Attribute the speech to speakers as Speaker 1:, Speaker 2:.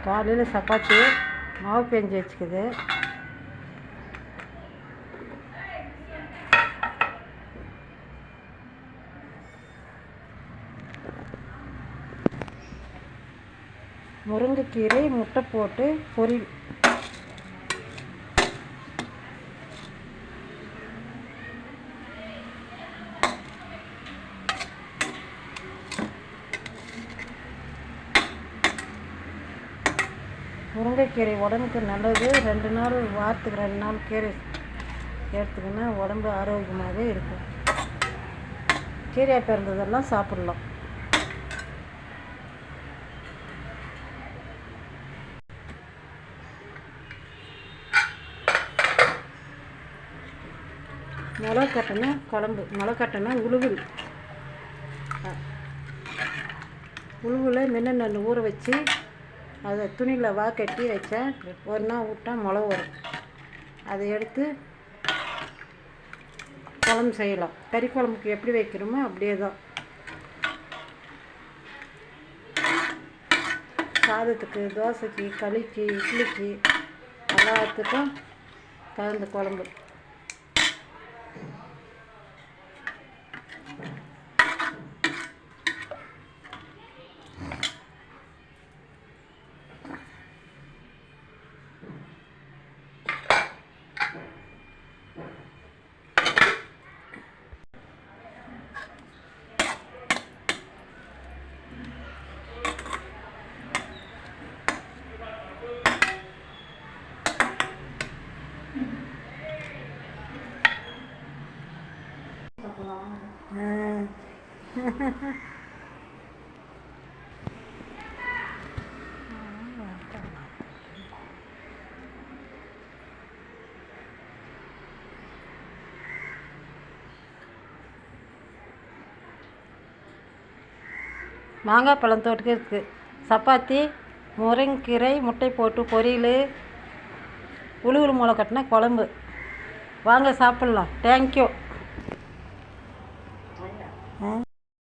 Speaker 1: காலையில் சப்பாத்தி மாவு பெஞ்சு வச்சுக்குது. முருங்கைக்கீரை முட்டை போட்டு பொரியல். முருங்கைக்கீரை உடம்புக்கு நல்லது. 2 நாள் வாரத்துக்கு 2 நாள் கீரை எடுத்துக்கினா உடம்பு ஆரோக்கியமாகவே இருக்கும். கீரையாக பிறந்ததெல்லாம் சாப்பிட்லாம். மிளகட்டனை குழம்பு. மிளகட்டனை உழுவில் மின்னல் ஊற வச்சு அதை துணியில் கட்டி வச்சேன். ஒரு நாள் விட்டா மிளகு வரும். அதை எடுத்து குழம்பு செய்யலாம். கறி குழம்புக்கு எப்படி வைக்கிறோமோ அப்படியே தான். சாதத்துக்கு, தோசைக்கு, களிக்கு, இட்லிக்கு எல்லாத்துக்கும் கலந்த குழம்பு. மாங்காய் பழம் தோட்டுக்கு இருக்குது. சப்பாத்தி, முருங்கைக்கீரை முட்டை போட்டு பொரியல், உளுவில் மிளகட்டின குழம்பு. வாங்க சாப்பிட்லாம். தேங்க்யூ.